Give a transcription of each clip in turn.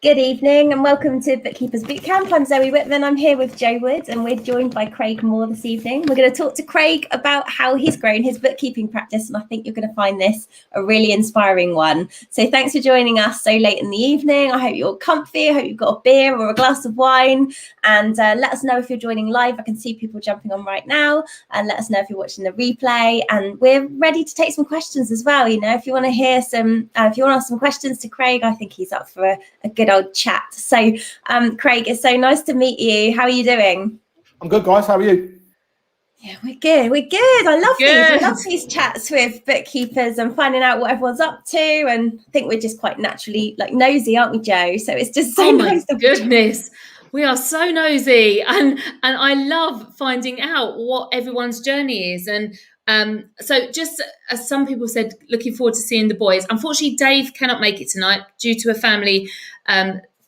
Good evening and welcome to Bookkeepers Bootcamp. I'm Zoe Whitman. I'm here with Jo Wood and we're joined by Craig Moore this evening. We're going to talk to Craig about how he's grown his bookkeeping practice, and I think you're going to find this a really inspiring one. So thanks for joining us so late in the evening. I hope you're comfy. I hope you've got a beer or a glass of wine, and let us know if you're joining live. I can see people jumping on right now, and let us know if you're watching the replay, and we're ready to take some questions as well. If you want to hear some, if you want to ask some questions to Craig, I think he's up for a good old chat. So Craig, it's so nice to meet you. How are you doing? I'm good, guys. How are you? Yeah, we're good. I love these chats with bookkeepers and finding out what everyone's up to, and I think we're just quite naturally nosy, aren't we, Jo? So it's just so nice. Oh my goodness, we are so nosy, and I love finding out what everyone's journey is. And so just as some people said, looking forward to seeing the boys. Unfortunately, Dave cannot make it tonight due to a family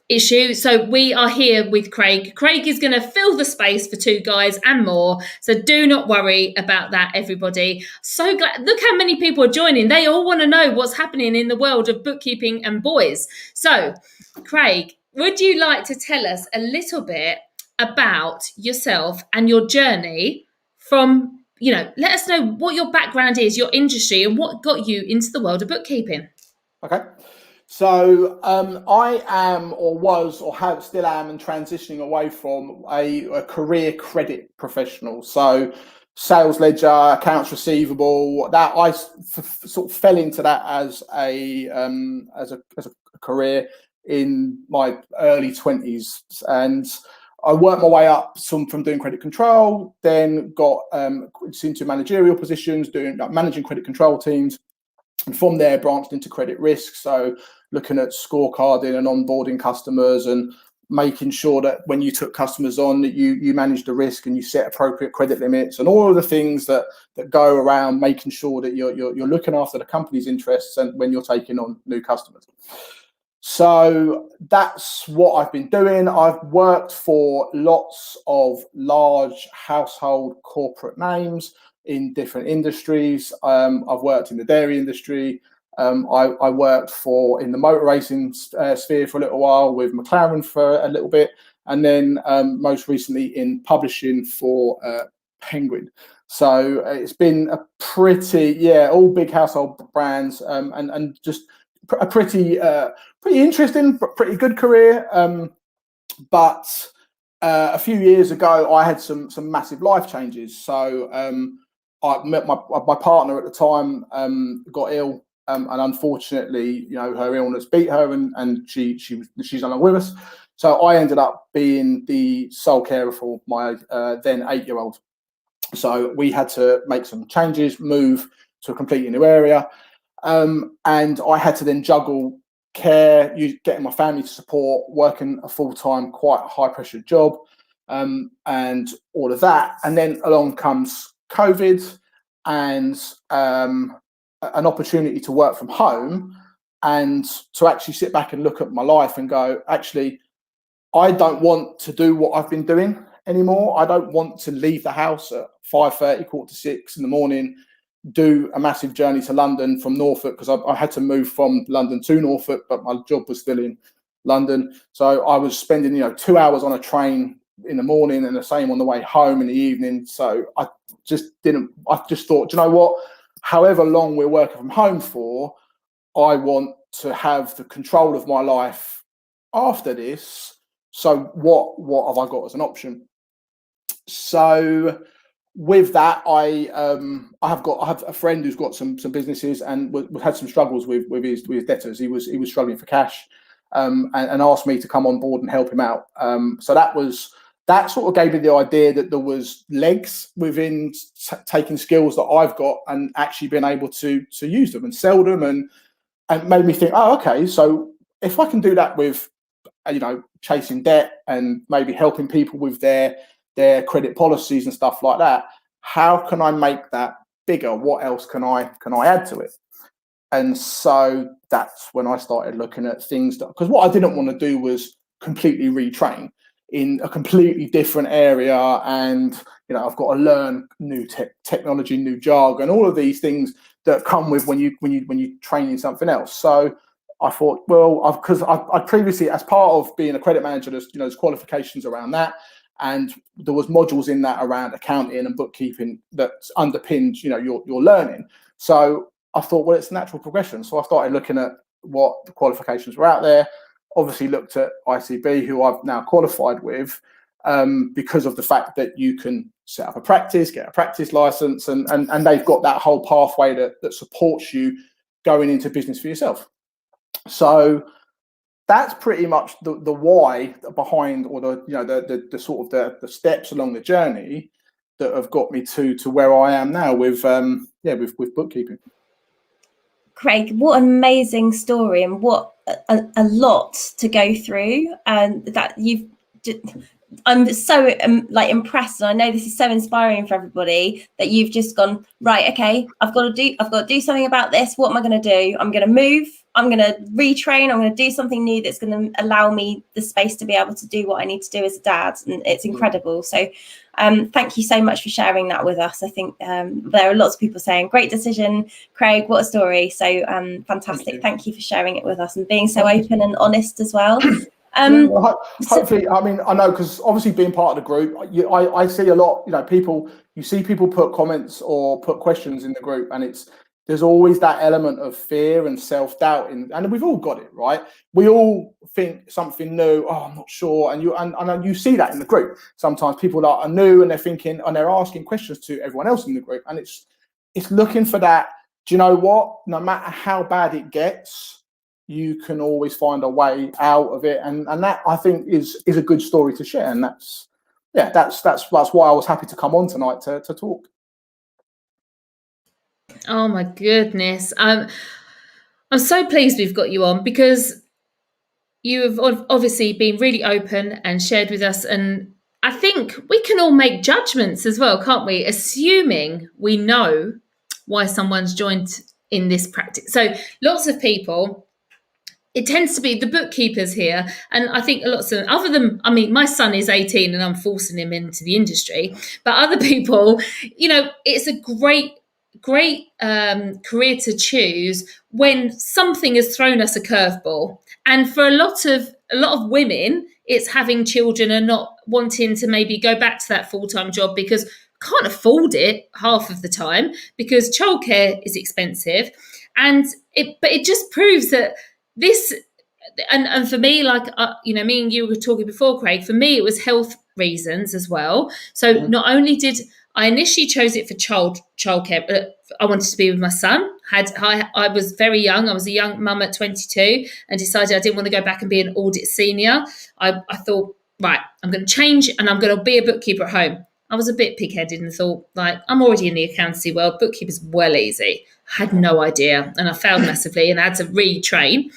issue. So we are here with Craig. Craig is going to fill the space for two guys and more. So do not worry about that, everybody. So glad. Look how many people are joining. They all want to know what's happening in the world of bookkeeping and boys. So Craig, would you like to tell us a little bit about yourself and your journey from, let us know what your background is, your industry, and what got you into the world of bookkeeping? Okay. So I am, or was, or have, still am, and transitioning away from a career credit professional. So sales ledger, accounts receivable. That I sort of fell into that as a career in my early 20s, and I worked my way up from doing credit control, then got into managerial positions, doing managing credit control teams. And from there, branched into credit risk. So looking at scorecarding and onboarding customers and making sure that when you took customers on, that you manage the risk and you set appropriate credit limits and all of the things that go around making sure that you're looking after the company's interests and when you're taking on new customers. So that's what I've been doing. I've worked for lots of large household corporate names in different industries. I've worked in the dairy industry. I worked in the motor racing sphere for a little while with McLaren for a little bit, and then most recently in publishing for Penguin. So it's been a pretty, all big household brands, and just a pretty interesting, pretty good career. But a few years ago, I had some massive life changes. So I met my partner at the time, got ill, and unfortunately, her illness beat her, and she's no longer with us. So I ended up being the sole carer for my then 8-year-old. So we had to make some changes, move to a completely new area, and I had to then juggle care, getting my family to support, working a full-time, quite high-pressure job, and all of that. And then along comes COVID and an opportunity to work from home and to actually sit back and look at my life and go, actually, I don't want to do what I've been doing anymore. I don't want to leave the house at 5:30, 5:45 in the morning, do a massive journey to London from Norfolk, because I had to move from London to Norfolk, but my job was still in London. So I was spending 2 hours on a train in the morning and the same on the way home in the evening. So I just thought, you know what, however long we're working from home for, I want to have the control of my life after this. So what have I got as an option? So with that, I have a friend who's got some businesses and had some struggles with his debtors. He was struggling for cash, and asked me to come on board and help him out. So that sort of gave me the idea that there was legs within taking skills that I've got and actually being able to use them and sell them, and made me think, oh, okay, so if I can do that with chasing debt and maybe helping people with their credit policies and stuff like that, how can I make that bigger? What else can I add to it? And so that's when I started looking at things because what I didn't want to do was completely retrain in a completely different area, and I've got to learn new technology, new jargon, all of these things that come with when you train in something else. So I thought, well, because I previously, as part of being a credit manager, there's qualifications around that, and there was modules in that around accounting and bookkeeping that underpinned, your learning. So I thought, well, it's natural progression. So I started looking at what the qualifications were out there. Obviously, looked at ICB, who I've now qualified with, because of the fact that you can set up a practice, get a practice license, and they've got that whole pathway that supports you going into business for yourself. So that's pretty much the why behind, or the sort of the steps along the journey that have got me to where I am now with bookkeeping. Craig, what an amazing story, and what a lot to go through, and that you've. I'm so impressed, and I know this is so inspiring for everybody, that you've just gone, right, okay, I've got to do something about this. What am I going to do? I'm going to move. I'm going to retrain. I'm going to do something new that's going to allow me the space to be able to do what I need to do as a dad, and it's incredible. So thank you so much for sharing that with us. I think there are lots of people saying, great decision, Craig, what a story. So fantastic. Thank you for sharing it with us and being so open and honest as well. Hopefully, I mean, I know, because obviously being part of the group, I see a lot, you see people put comments or put questions in the group, and there's always that element of fear and self-doubt, and we've all got it, right? We all think something new, I'm not sure, and you see that in the group. Sometimes people are new, and they're thinking, and they're asking questions to everyone else in the group, and it's looking for that, do you know what, no matter how bad it gets, you can always find a way out of it, and that, I think, is a good story to share, and that's why I was happy to come on tonight to talk. Oh my goodness, I'm so pleased we've got you on, because you have obviously been really open and shared with us, and I think we can all make judgments as well, can't we? Assuming we know why someone's joined in this practice. So lots of people, it tends to be the bookkeepers here. And I think lots of, other than, I mean, my son is 18 and I'm forcing him into the industry, but other people, it's a great career to choose when something has thrown us a curveball. And for a lot of women, it's having children and not wanting to maybe go back to that full-time job because can't afford it half of the time, because childcare is expensive. But it just proves that this, and for me, me and you were talking before, Craig, for me, it was health reasons as well. So not only did I initially chose it for childcare, but I wanted to be with my son. I was very young. I was a young mum at 22 and decided I didn't want to go back and be an audit senior. I thought, right, I'm going to change and I'm going to be a bookkeeper at home. I was a bit pig-headed and thought, I'm already in the accountancy world. Bookkeeper's well easy. I had no idea, and I failed massively and I had to retrain.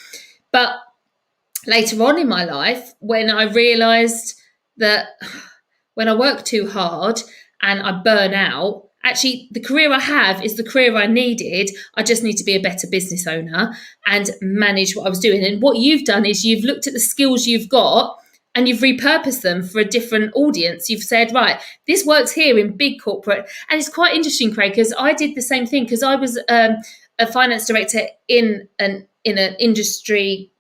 But later on in my life, when I realised that when I work too hard and I burn out, actually the career I have is the career I needed. I just need to be a better business owner and manage what I was doing. And what you've done is you've looked at the skills you've got and you've repurposed them for a different audience. You've said, right, this works here in big corporate. And it's quite interesting, Craig, because I did the same thing, because I was a finance director in an industry,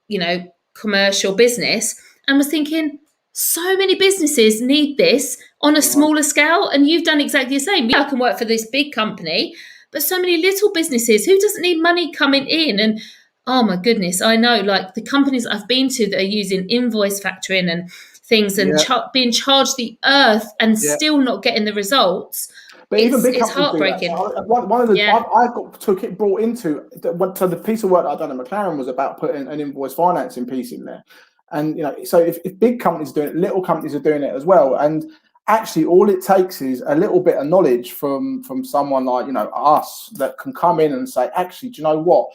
commercial business, and was thinking, so many businesses need this on a smaller scale. And you've done exactly the same. I can work for this big company, but so many little businesses, who doesn't need money coming in? And oh my goodness, I know, like the companies I've been to that are using invoice factoring and things and being charged the earth and still not getting the results. But even big it's heartbreaking. One of the I took it brought into so the piece of work that I've done at McLaren was about putting an invoice financing piece in there, and so if big companies are doing it, little companies are doing it as well, and actually all it takes is a little bit of knowledge from someone like us that can come in and say, actually, do you know what?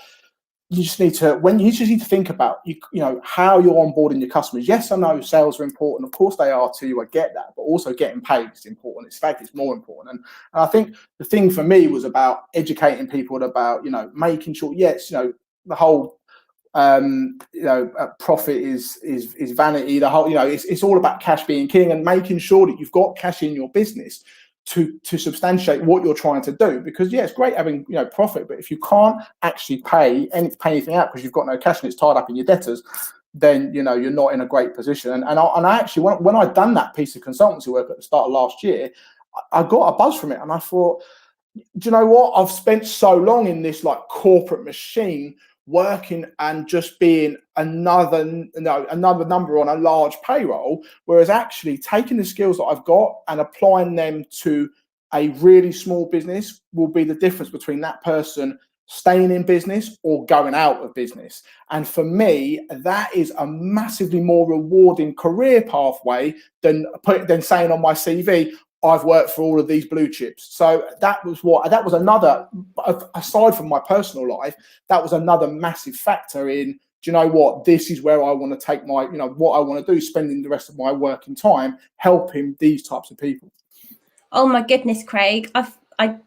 You just need to think about how you're onboarding your customers. Yes, I know sales are important. Of course they are to you. I get that, but also getting paid is important. In fact, it's more important. And I think the thing for me was about educating people about making sure, yes, the whole profit is vanity. The whole it's all about cash being king, and making sure that you've got cash in your business. to substantiate what you're trying to do. Because yeah, it's great having profit, but if you can't actually pay anything out because you've got no cash and it's tied up in your debtors, then you're not in a great position. And I actually, when I'd done that piece of consultancy work at the start of last year, I got a buzz from it, and I thought, do you know what? I've spent so long in this like corporate machine, working and just being another number on a large payroll, whereas actually taking the skills that I've got and applying them to a really small business will be the difference between that person staying in business or going out of business. And for me, that is a massively more rewarding career pathway than saying on my CV, I've worked for all of these blue chips. So that was another, aside from my personal life, that was another massive factor in, do you know what, this is where I want to take my, what I want to do, spending the rest of my working time helping these types of people. Oh my goodness, Craig. I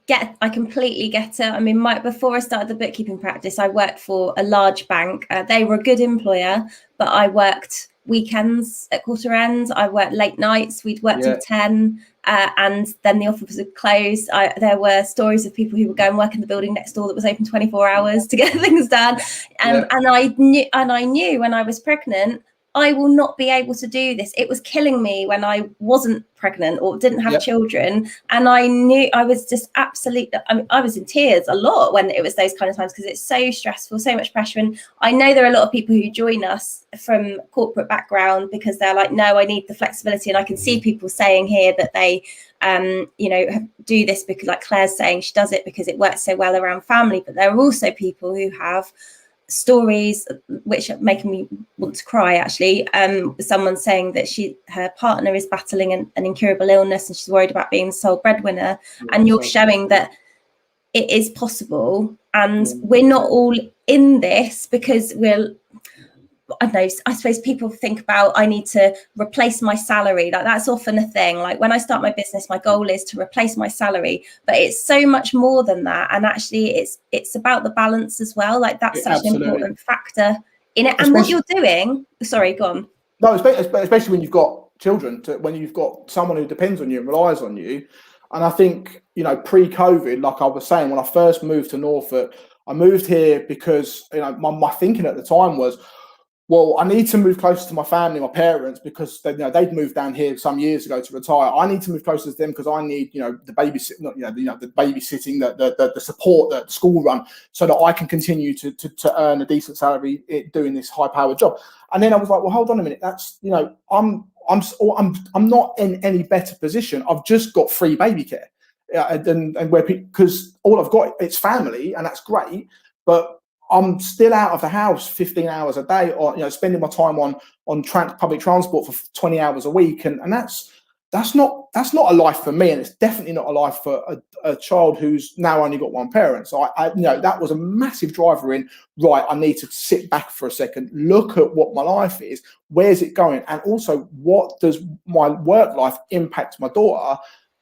completely get it. I mean, before I started the bookkeeping practice, I worked for a large bank. They were a good employer, but I worked weekends at quarter ends. I worked late nights. We'd work till 10, and then the office would close. There were stories of people who would go and work in the building next door that was open 24 hours to get things done. And I knew when I was pregnant, I will not be able to do this. It was killing me when I wasn't pregnant or didn't have children. And I knew I was just absolutely, I was in tears a lot when it was those kind of times, because it's so stressful, so much pressure. And I know there are a lot of people who join us from corporate background because they're like, no, I need the flexibility. And I can see people saying here that they, do this because, like Claire's saying, she does it because it works so well around family. But there are also people who have stories which are making me want to cry, actually. Someone saying that her partner is battling an incurable illness and she's worried about being the sole breadwinner, and you're showing that it is possible. And we're not all in this because I suppose people think about, I need to replace my salary. Like, that's often a thing. Like, when I start my business, my goal is to replace my salary, but it's so much more than that. And actually it's about the balance as well. Like, that's such an important factor in it. And what you're doing, sorry, go on. No, especially when you've got children, when you've got someone who depends on you and relies on you. And I think, pre-COVID, like I was saying, when I first moved to Norfolk, I moved here because, my thinking at the time was, well, I need to move closer to my family, my parents, because they'd moved down here some years ago to retire. I need to move closer to them because I need, the babysitting, the babysitting, the support, the school run, so that I can continue to earn a decent salary doing this high-powered job. And then I was like, well, hold on a minute. That's, I'm not in any better position. I've just got free baby care, and because all I've got, it's family, and that's great, but I'm still out of the house 15 hours a day, or spending my time on public transport for 20 hours a week, and that's not a life for me, and it's definitely not a life for a child who's now only got one parent. So I that was a massive driver in, right, I need to sit back for a second, look at what my life is, where's it going, and also what does my work life impact my daughter,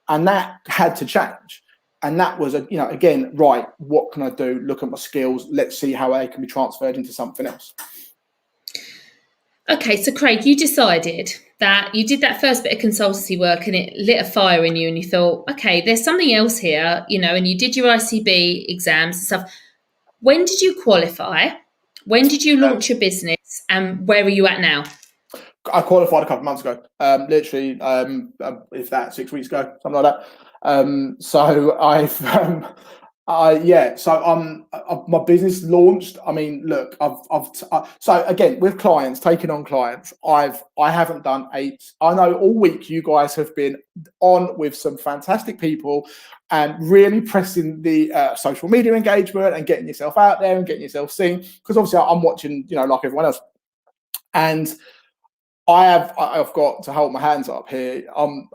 and that had to change. And that was, again, right, what can I do? Look at my skills. Let's see how they can be transferred into something else. Okay, so Craig, you decided that you did that first bit of consultancy work and it lit a fire in you, and you thought, okay, there's something else here, and you did your ICB exams and stuff. When did you qualify? When did you launch your business? And where are you at now? I qualified a couple of months ago, literally, if that, 6 weeks ago, something like that. So my business launched. I mean, look, so again, with clients, taking on clients, I haven't done 8. I know all week you guys have been on with some fantastic people and really pressing the social media engagement and getting yourself out there and getting yourself seen, because obviously I'm watching, like everyone else. And I've got to hold my hands up here. I'm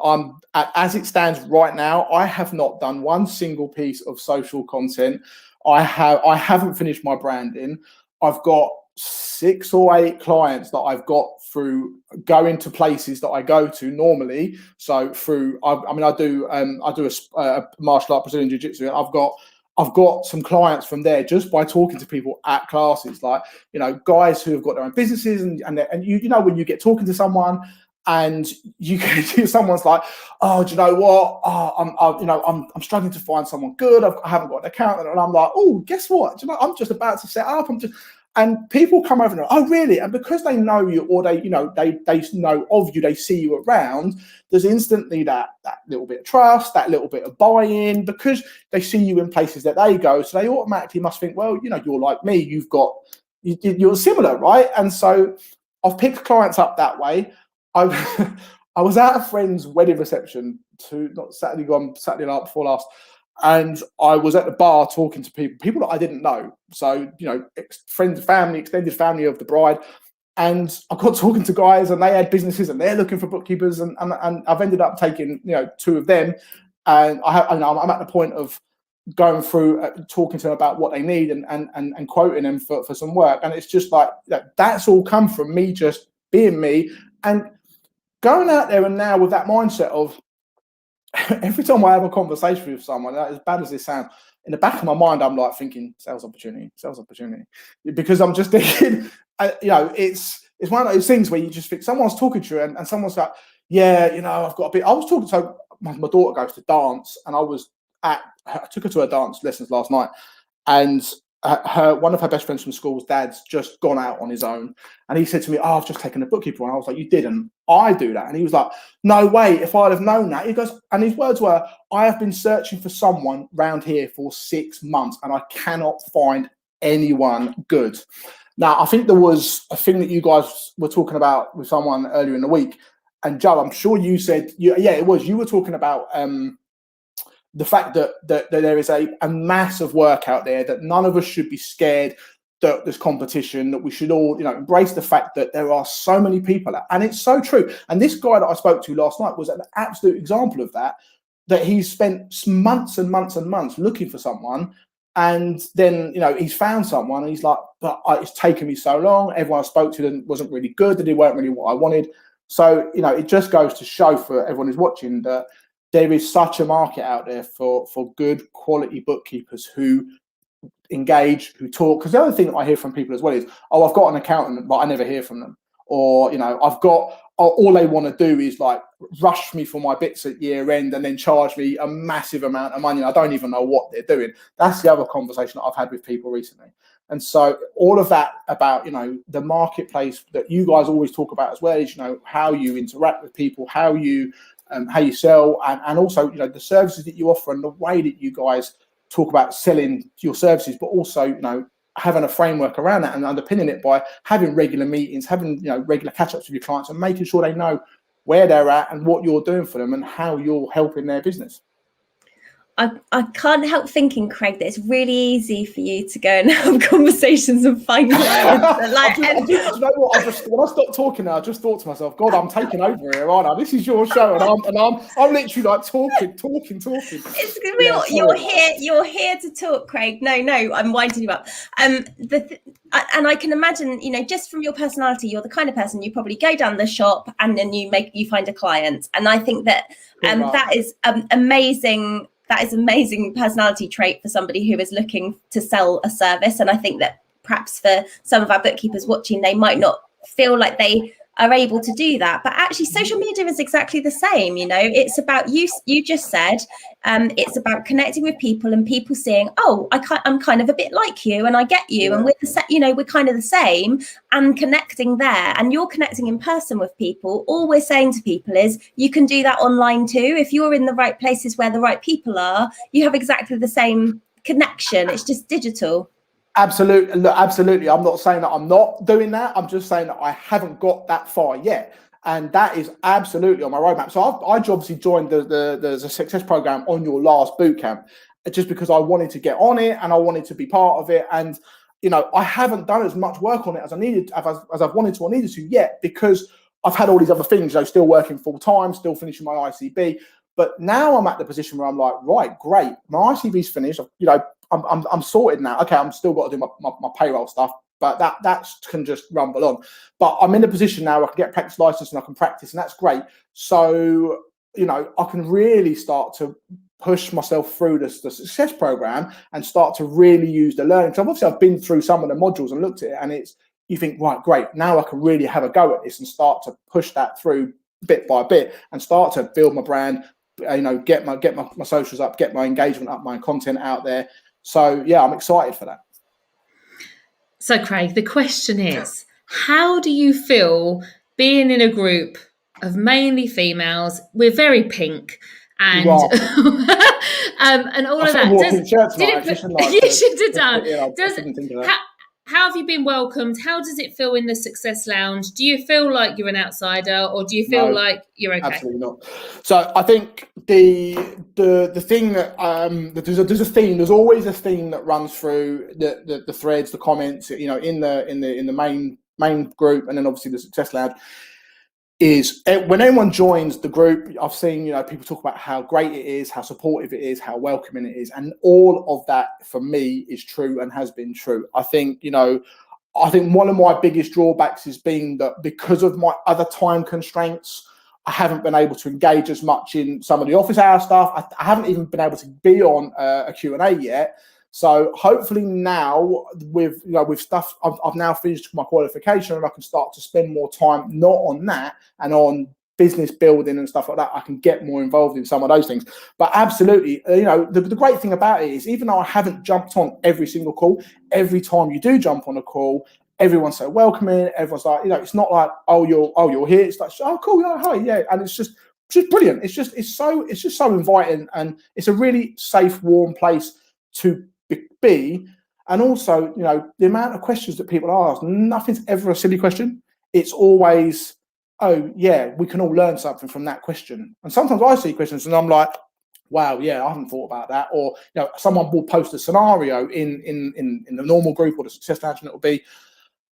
as it stands right now, I have not done one single piece of social content. I haven't finished my branding. I've got 6 or 8 clients that I've got through going to places that I go to normally. So through, I do a martial art, Brazilian Jiu-Jitsu, and I've got some clients from there just by talking to people at classes, like, guys who have got their own businesses, and when you get talking to someone and you can hear someone's like, oh, do you know what? Oh, I'm struggling to find someone good. I haven't got an accountant, and I'm like, oh, guess what? Do you know, I'm just about to set up. And people come over and go, oh, really? And because they know you, or they know of you, they see you around, there's instantly that little bit of trust, that little bit of buy-in, because they see you in places that they go. So they automatically must think, well, you're like me, you're similar, right? And so I've picked clients up that way. I was at a friend's wedding reception Saturday night before last. And I was at the bar talking to people that I didn't know. So, friends, family, extended family of the bride. And I got talking to guys, and they had businesses, and they're looking for bookkeepers. And I've ended up taking, 2 of them. And I'm at the point of going through, talking to them about what they need and quoting them for some work. And it's just like, that's all come from me just being me and going out there. And now with that mindset of, every time I have a conversation with someone, as bad as this sounds, in the back of my mind, I'm like thinking sales opportunity, because I'm just thinking, it's one of those things where you just think someone's talking to you and someone's like, yeah, I've got a bit. I was talking to my daughter goes to dance, and I took her to her dance lessons last night, and one of her best friends from school's dad's just gone out on his own, and he said to me, oh, I've just taken a bookkeeper, and I was like, you didn't? I do that. And he was like, no way, if I'd have known that. He goes, and his words were, I have been searching for someone round here for 6 months, and I cannot find anyone good. Now, I think there was a thing that you guys were talking about with someone earlier in the week, and Jo, I'm sure you said, it was, you were talking about the fact that there is a massive work out there, that none of us should be scared that there's competition, that we should all, embrace the fact that there are so many people out. And it's so true. And this guy that I spoke to last night was an absolute example of that he's spent months and months and months looking for someone. And then, he's found someone, and he's like, but it's taken me so long. Everyone I spoke to wasn't really good, that they weren't really what I wanted. So, it just goes to show for everyone who's watching that there is such a market out there for good quality bookkeepers who engage, who talk. Because the other thing that I hear from people as well is, oh, I've got an accountant, but I never hear from them. Or, I've got, all they want to do is like rush me for my bits at year end and then charge me a massive amount of money. I don't even know what they're doing. That's the other conversation that I've had with people recently. And so all of that about, the marketplace that you guys always talk about as well is, how you interact with people, how you sell, and also, the services that you offer and the way that you guys talk about selling your services, but also, having a framework around that and underpinning it by having regular meetings, having, regular catch-ups with your clients and making sure they know where they're at and what you're doing for them and how you're helping their business. I can't help thinking, Craig, that it's really easy for you to go and have conversations and find clients. You know what? When I stopped talking now, I just thought to myself, God, I'm taking over here, aren't I? This is your show, and I'm literally like talking. It's you're here to talk, Craig. No, I'm winding you up. And I can imagine, just from your personality, you're the kind of person you probably go down the shop and then you find a client, and I think that that is amazing. That is amazing personality trait for somebody who is looking to sell a service. And I think that perhaps for some of our bookkeepers watching, they might not feel like they are able to do that. But actually, social media is exactly the same. It's about you just said, it's about connecting with people and people seeing, oh, I'm kind of a bit like you and I get you. And we're kind of the same, and connecting there. And you're connecting in person with people. All we're saying to people is you can do that online too. If you're in the right places where the right people are, you have exactly the same connection. It's just digital. Absolutely. I'm not saying that I'm not doing that. I'm just saying that I haven't got that far yet. And that is absolutely on my roadmap. So I obviously joined the success program on your last boot camp, just because I wanted to get on it and I wanted to be part of it. And, I haven't done as much work on it as I needed, as I've wanted to or needed to yet, because I've had all these other things, still working full time, still finishing my ICB. But now I'm at the position where I'm like, right, great. My ICB's finished. I'm sorted now. Okay, I'm still got to do my payroll stuff, but that can just rumble on. But I'm in a position now where I can get a practice license and I can practice, and that's great. So, I can really start to push myself through the success program and start to really use the learning. So obviously I've been through some of the modules and looked at it, and you think, right, great. Now I can really have a go at this and start to push that through bit by bit and start to build my brand, get my socials up, get my engagement up, my content out there. So yeah, I'm excited for that. So Craig, the question is, how do you feel being in a group of mainly females? We're very pink and and all of that. You should have done. How have you been welcomed? How does it feel in the Success Lounge? Do you feel like you're an outsider, or do you feel like you're okay? Absolutely not. So I think the thing that there's a theme. There's always a theme that runs through the threads, the comments. In the main group, and then obviously the Success Lounge. Is when anyone joins the group, I've seen people talk about how great it is, how supportive it is, how welcoming it is, and all of that for me is true and has been true. I think one of my biggest drawbacks has been that because of my other time constraints, I haven't been able to engage as much in some of the office hour stuff. I haven't even been able to be on a Q&A yet. So hopefully now with stuff, I've now finished my qualification and I can start to spend more time not on that and on business building and stuff like that. I can get more involved in some of those things. But absolutely, the great thing about it is, even though I haven't jumped on every single call, every time you do jump on a call, everyone's so welcoming. Everyone's like, it's not like, you're here. It's like, oh, cool, yeah, hi, yeah, and it's just brilliant. It's just so inviting, and it's a really safe, warm place to be. And also, the amount of questions that people ask, nothing's ever a silly question. It's always, oh yeah, we can all learn something from that question. And sometimes I see questions and I'm like, wow, yeah, I haven't thought about that. Or someone will post a scenario in the normal group or the Success Lounge, and it'll be,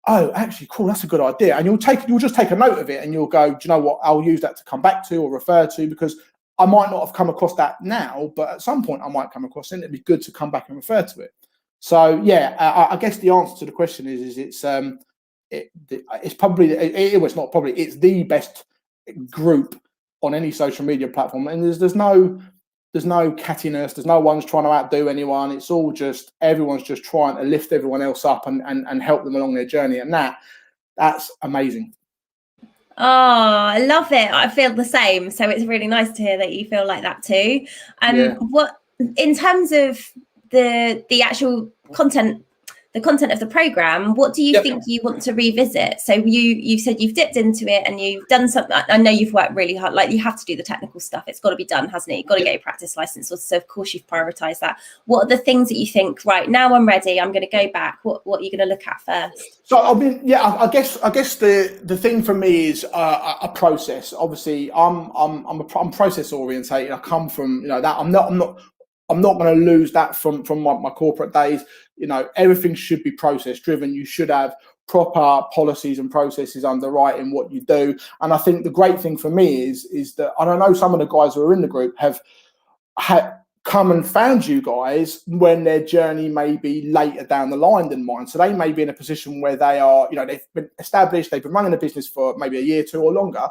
oh, actually, cool, that's a good idea. And you'll just take a note of it and you'll go, do you know what, I'll use that to come back to or refer to, because I might not have come across that now, but at some point I might come across it, and it'd be good to come back and refer to it. So yeah, I guess the answer to the question is it's probably, it's the best group on any social media platform, and there's no cattiness, there's no one's trying to outdo anyone. It's all just, everyone's just trying to lift everyone else up and help them along their journey, and that's amazing. Oh, I love it. I feel the same. So it's really nice to hear that you feel like that too. What, in terms of the actual content, the content of the program, what do you think you want to revisit? So you said you've dipped into it and you've done something. I know you've worked really hard. Like, you have to do the technical stuff. It's got to be done, hasn't it? You've got to get your practice license. So of course you've prioritized that. What are the things that you think, right now I'm ready, I'm going to go back? What are you going to look at first? So I mean, I guess the thing for me is a process. Obviously, I'm process orientated. I come from that. I'm not going to lose that from my corporate days. Everything should be process driven. You should have proper policies and processes underwriting what you do. And I think the great thing for me is that, I don't know, some of the guys who are in the group have come and found you guys when their journey may be later down the line than mine. So they may be in a position where they are, they've been established, they've been running a business for maybe a year, 2 or longer.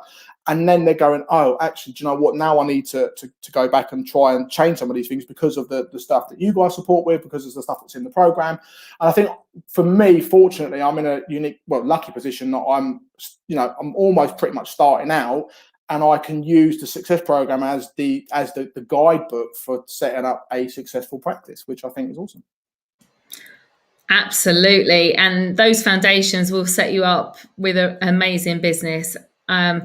And then they're going, oh, actually, do you know what? Now I need to go back and try and change some of these things because of the stuff that you guys support with, because of the stuff that's in the program. And I think for me, fortunately, I'm in a unique, lucky position that I'm almost pretty much starting out, and I can use the Success Program as the guidebook for setting up a successful practice, which I think is awesome. Absolutely. And those foundations will set you up with an amazing business. I'm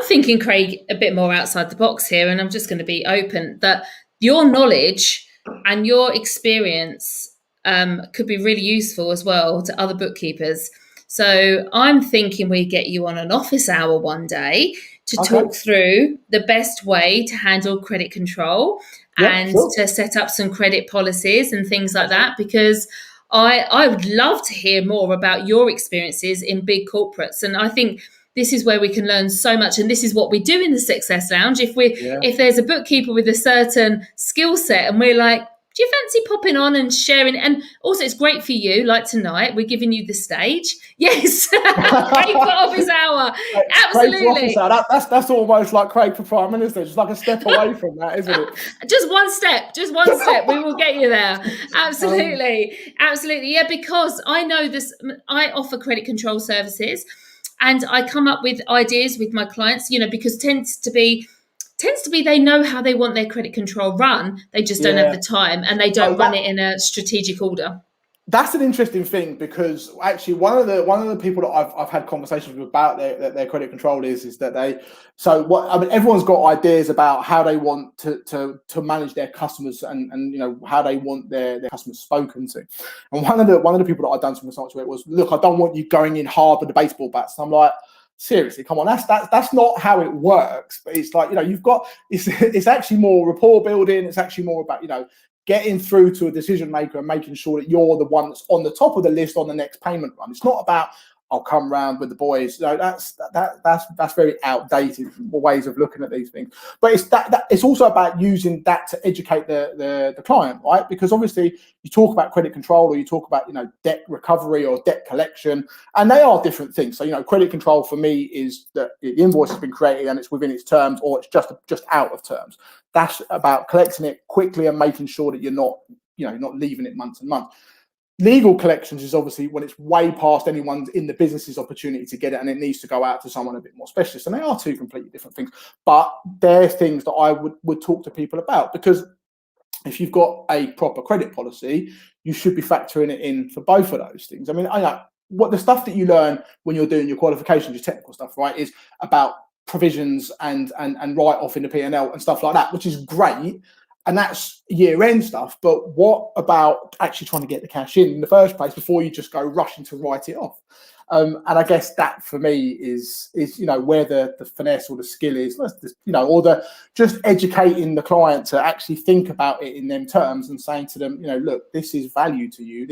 thinking, Craig, a bit more outside the box here, and I'm just going to be open that your knowledge and your experience could be really useful as well to other bookkeepers. So I'm thinking we get you on an office hour one day to talk through the best way to handle credit control and to set up some credit policies and things like that, because I would love to hear more about your experiences in big corporates. And I think this is where we can learn so much. And this is what we do in the Success Lounge. If there's a bookkeeper with a certain skill set and we're like, do you fancy popping on and sharing? And also, it's great for you, like tonight, we're giving you the stage. Yes. Craig for office hour. Absolutely. Craig for office hour. That's almost like Craig for Prime Minister, just like a step away from that, isn't it? Just one step. We will get you there. Absolutely. Absolutely. Yeah, because I know this, I offer credit control services. And I come up with ideas with my clients, because tends to be they know how they want their credit control run. They just don't have the time, and they don't run it in a strategic order. That's an interesting thing, because actually one of the people that I've had conversations with about their credit control is that everyone's got ideas about how they want to manage their customers and how they want their customers spoken to. And one of the people that I've done some research with was, look, I don't want you going in hard with the baseball bats. And I'm like, seriously, come on, that's not how it works. But it's like, it's actually more rapport building. It's actually more about, getting through to a decision maker and making sure that you're the one that's on the top of the list on the next payment run. It's not about, I'll come round with the boys. No, that's very outdated ways of looking at these things. But it's also about using that to educate the client, right? Because obviously you talk about credit control, or you talk about debt recovery or debt collection, and they are different things. So credit control for me is that the invoice has been created and it's within its terms, or it's just out of terms. That's about collecting it quickly and making sure that you're not leaving it months and months. Legal collections is obviously when it's way past anyone's in the business's opportunity to get it, and it needs to go out to someone a bit more specialist. And they are two completely different things, but they're things that I would talk to people about, because if you've got a proper credit policy, you should be factoring it in for both of those things. I mean, I know what the stuff that you learn when you're doing your qualifications, your technical stuff, right, is about provisions and write off in the P&L and stuff like that, which is great. And that's year-end stuff. But what about actually trying to get the cash in the first place before you just go rushing to write it off? And I guess that for me is where the finesse or the skill is, or the just educating the client to actually think about it in them terms and saying to them, look, this is value to you.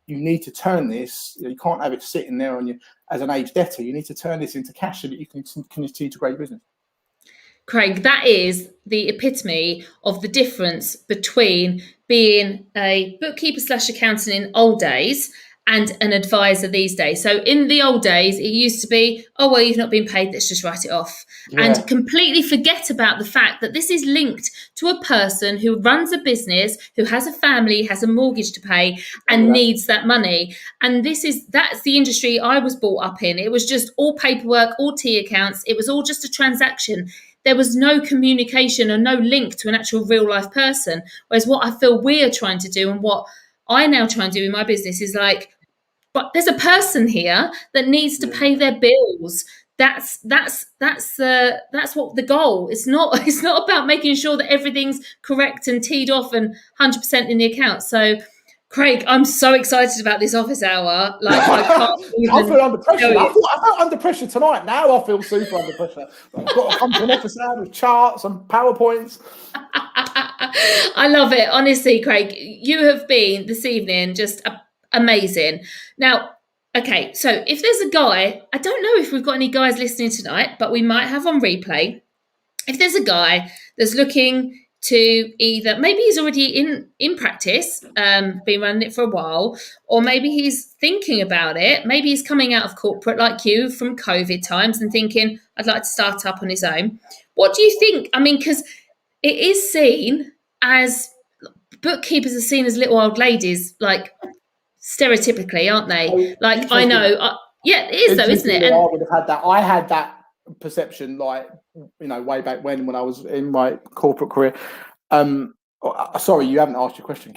You need to turn this. You can't have it sitting there on you as an aged debtor. You need to turn this into cash so that you can continue to grow your business. Craig, that is the epitome of the difference between being a bookkeeper / accountant in old days and an advisor these days. So in the old days, it used to be, oh, well, you've not been paid, let's just write it off. Yeah. And completely forget about the fact that this is linked to a person who runs a business, who has a family, has a mortgage to pay, and needs that money. And that's the industry I was brought up in. It was just all paperwork, all T accounts. It was all just a transaction. There was no communication or no link to an actual real life person. Whereas what I feel we are trying to do, and what I now try and do in my business, is like, but there's a person here that needs to pay their bills. That's what the goal. It's not about making sure that everything's correct and teed off and 100% in the account. So, Craig, I'm so excited about this office hour. Like, I can't even I feel under pressure. I felt under pressure tonight. Now I feel super under pressure. I've got to come to an office hour with charts and PowerPoints. I love it. Honestly, Craig, you have been this evening just amazing. Now, okay, so if there's a guy, I don't know if we've got any guys listening tonight, but we might have on replay. If there's a guy that's looking to either, maybe he's already in practice, been running it for a while, or maybe he's thinking about it. Maybe he's coming out of corporate like you from COVID times and thinking, I'd like to start up on his own. What do you think? I mean, because it is seen as, bookkeepers are seen as little old ladies, like stereotypically, aren't they? Like, I know, yeah, it is though, isn't it? And I would have had that. I had that perception, like, way back when I was in my corporate career. Sorry, you haven't asked your question.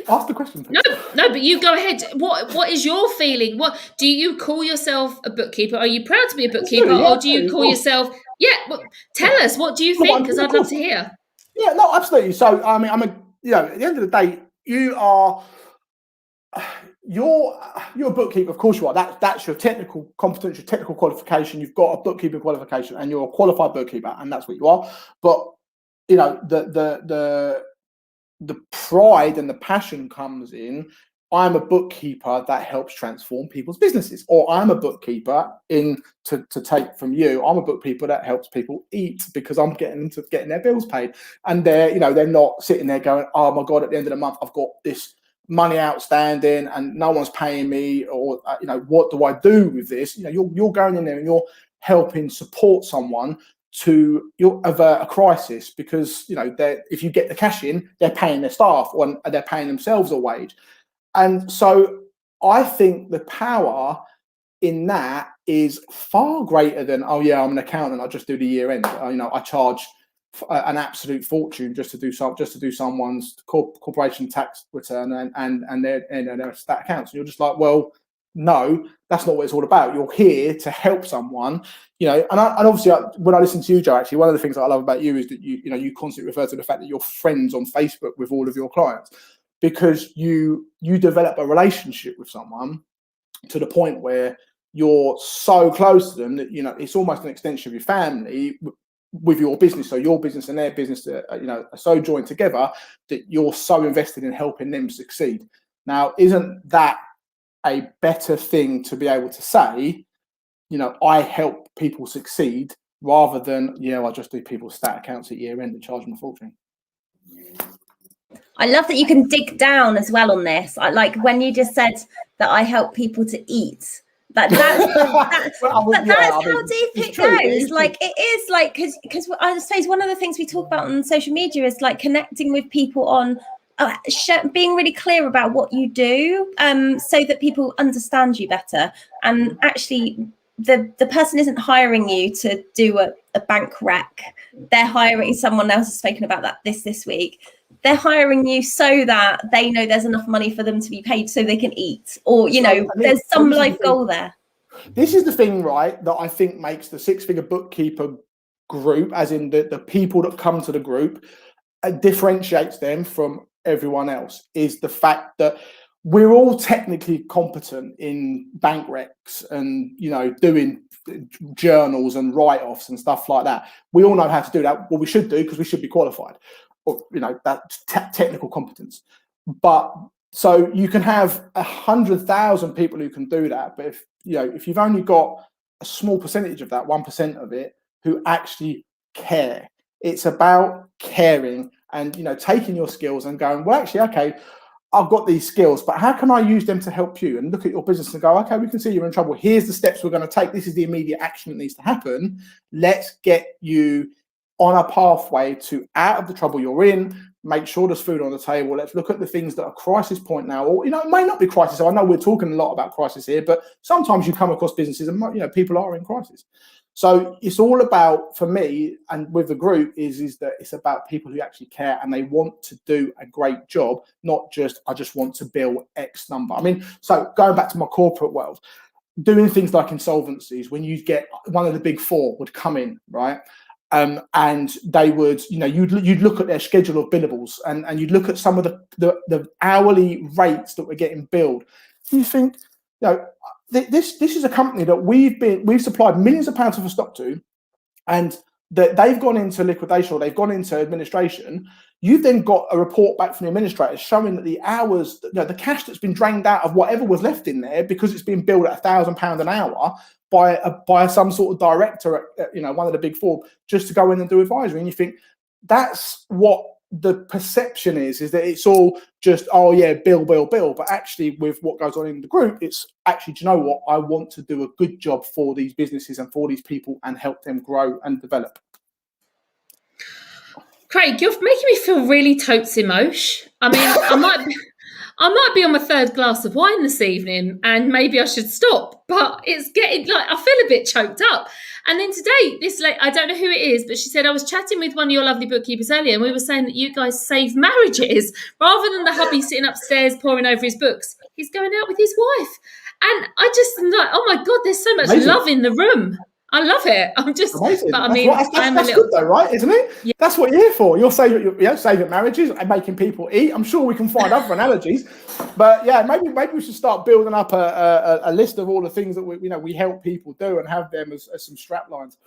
Ask the question, please. No, but you go ahead. What is your feeling? What do you call yourself a bookkeeper? Are you proud to be a bookkeeper, or do you call yourself? Yeah, well, tell us. What do you think? Because I'd love to hear. Yeah, no, absolutely. So, I mean, at the end of the day, you're a bookkeeper, of course you are. That's your technical competence, your technical qualification. You've got a bookkeeping qualification, and you're a qualified bookkeeper, and that's what you are. But the pride and the passion comes in, I'm a bookkeeper that helps transform people's businesses, or I'm a bookkeeper to take from you. I'm a bookkeeper that helps people eat because I'm getting their bills paid, and they're not sitting there going, oh my God, at the end of the month I've got this money outstanding and no one's paying me, or what do I do with this? You're going in there and you're helping support someone to avert a crisis, because if you get the cash in, they're paying their staff, or they're paying themselves a wage. And so I think the power in that is far greater than, oh yeah, I'm an accountant, I just do the year end. I charge an absolute fortune just to do someone's corporation tax return and their stat accounts. And you're just like, well, no, that's not what it's all about. You're here to help someone, and obviously when I listen to you, Jo, actually, one of the things that I love about you is that you constantly refer to the fact that you're friends on Facebook with all of your clients, because you develop a relationship with someone to the point where you're so close to them that it's almost an extension of your family with your business. So your business and their business are so joined together that you're so invested in helping them succeed. Now, isn't that a better thing to be able to say, I help people succeed, rather than I just do people's stat accounts at year end and charge them a fortune? I love that you can dig down as well on this. I like when you just said that I help people to eat. That's how deep it goes. Like it is, like because I suppose one of the things we talk about on social media is like connecting with people on being really clear about what you do, so that people understand you better. And actually, the person isn't hiring you to do a bank rec. They're hiring, someone else has spoken about that this week. They're hiring you so that they know there's enough money for them to be paid so they can eat, or there's some life goal there. This is the thing, right, that I think makes the Six Figure Bookkeeper group, as in the people that come to the group, differentiates them from everyone else, is the fact that we're all technically competent in bank recs and doing journals and write-offs and stuff like that. We all know how to do that. Well, we should do, because we should be qualified, or that's technical competence. But so you can have 100,000 people who can do that, but if you've only got a small percentage of that, 1% of it, who actually care, it's about caring and taking your skills and going, well, actually, okay, I've got these skills, but how can I use them to help you? And look at your business and go, okay, we can see you're in trouble. Here's the steps we're going to take. This is the immediate action that needs to happen. Let's get you on a pathway to out of the trouble you're in. Make sure there's food on the table. Let's look at the things that are crisis point now, or it may not be crisis. So I know we're talking a lot about crisis here, but sometimes you come across businesses and people are in crisis. So it's all about, for me and with the group, is that it's about people who actually care and they want to do a great job, not just I just want to bill X number. I mean, so going back to my corporate world, doing things like insolvencies, when you get one of the big four would come in, right? And they would, you'd look at their schedule of billables and you'd look at some of the hourly rates that were getting billed. You think, this is a company that we've supplied millions of pounds of stock to, and that they've gone into liquidation or they've gone into administration. You've then got a report back from the administrators showing that the hours, the cash that's been drained out of whatever was left in there, because it's been billed at £1,000 an hour by some sort of director at one of the big four, just to go in and do advisory. And you think that's what the perception is that it's all just, oh yeah, bill. But actually, with what goes on in the group, it's actually, do you know what? I want to do a good job for these businesses and for these people and help them grow and develop. Craig, you're making me feel really totes emotion. I mean, I might be on my third glass of wine this evening, and maybe I should stop. But it's getting like I feel a bit choked up. And then today, I don't know who it is, but she said, I was chatting with one of your lovely bookkeepers earlier, and we were saying that you guys save marriages. Rather than the hubby sitting upstairs poring over his books, he's going out with his wife. And I just am like, oh my God, there's so much love in the room. I love it. I'm just, amazing. But I mean, that's good though, right? Isn't it? Yeah. That's what you're here for. You're saving marriages and making people eat. I'm sure we can find other analogies, but yeah, maybe we should start building up a list of all the things that we help people do and have them as some strap lines.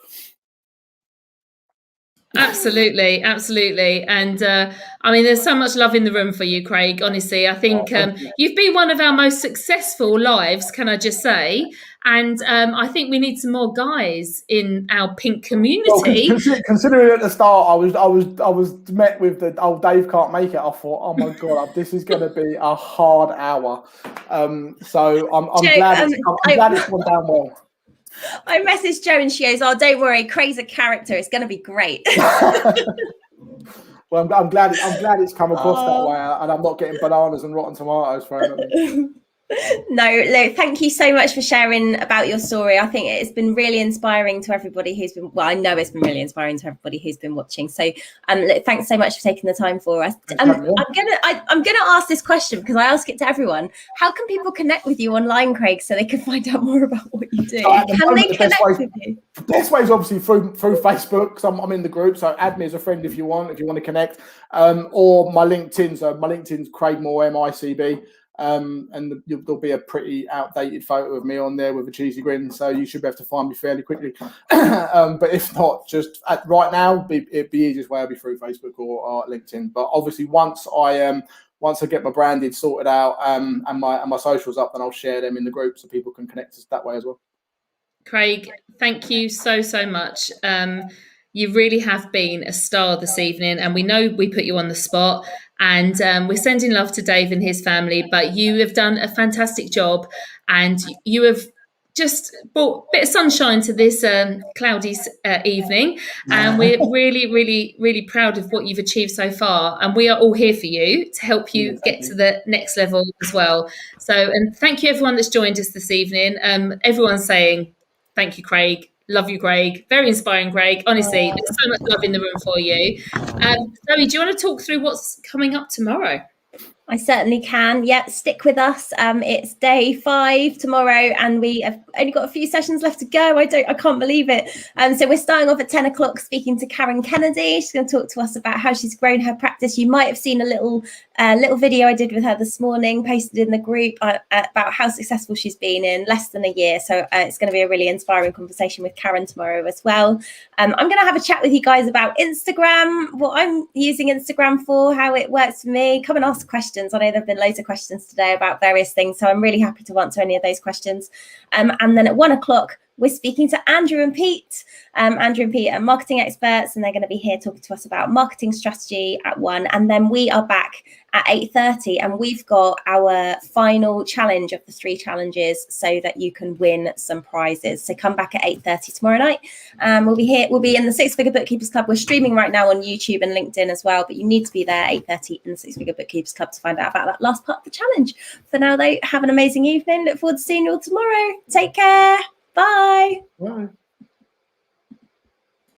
Absolutely. And I mean, there's so much love in the room for you, Craig. Honestly, I think you've been one of our most successful lives, can I just say? And I think we need some more guys in our pink community. Well, considering at the start, I was met with the old Dave can't make it. I thought, oh my God, this is going to be a hard hour. So I'm glad it's gone down well. I messaged Jo and she goes, oh, don't worry, Craig's a character. It's going to be great. Well, I'm glad it's come across that way, and I'm not getting bananas and rotten tomatoes thrown at me. No, thank you so much for sharing about your story. I think it's been really inspiring to everybody who's been, well, I know it's been really inspiring to everybody who's been watching. So thanks so much for taking the time for us. I'm gonna ask this question because I ask it to everyone. How can people connect with you online, Craig, so they can find out more about what you do? Can they connect with you? The best way is obviously through Facebook, because I'm in the group. So add me as a friend if you want to connect. Or my LinkedIn. So my LinkedIn's Craig Moore, MICB. And there'll be a pretty outdated photo of me on there with a cheesy grin, so you should be able to find me fairly quickly. But if not, just right now, it'd be easiest way will be through Facebook or LinkedIn. But obviously, once I get my branding sorted out and my socials up, then I'll share them in the group so people can connect us that way as well. Craig, thank you so much. You really have been a star this evening, and we know we put you on the spot, and we're sending love to Dave and his family, but you have done a fantastic job, and you have just brought a bit of sunshine to this cloudy evening, and we're really proud of what you've achieved so far, and we are all here for you to help you get to the next level as well. So, and thank you everyone that's joined us this evening. Everyone's saying thank you, Craig. Love you, Craig. Very inspiring, Craig. Honestly, there's so much love in the room for you. Zoe, do you want to talk through what's coming up tomorrow? I certainly can. Yeah, stick with us. It's day 5 tomorrow, and we have only got a few sessions left to go. I can't believe it. So we're starting off at 10 o'clock speaking to Karen Kennedy. She's going to talk to us about how she's grown her practice. You might have seen a little video I did with her this morning, posted in the group about how successful she's been in less than a year. So it's going to be a really inspiring conversation with Karen tomorrow as well. I'm going to have a chat with you guys about Instagram, what I'm using Instagram for, how it works for me. Come and ask questions. I know there have been loads of questions today about various things, so I'm really happy to answer any of those questions. And then at 1 o'clock, we're speaking to Andrew and Pete. Andrew and Pete are marketing experts, and they're going to be here talking to us about marketing strategy at 1. And then we are back at 8:30, and we've got our final challenge of the 3 challenges so that you can win some prizes. So come back at 8:30 tomorrow night. We'll be here. We'll be in the 6 Figure Bookkeepers Club. We're streaming right now on YouTube and LinkedIn as well, but you need to be there 8:30 in the 6 Figure Bookkeepers Club to find out about that last part of the challenge. For now, though, have an amazing evening. Look forward to seeing you all tomorrow. Take care. Bye. Bye.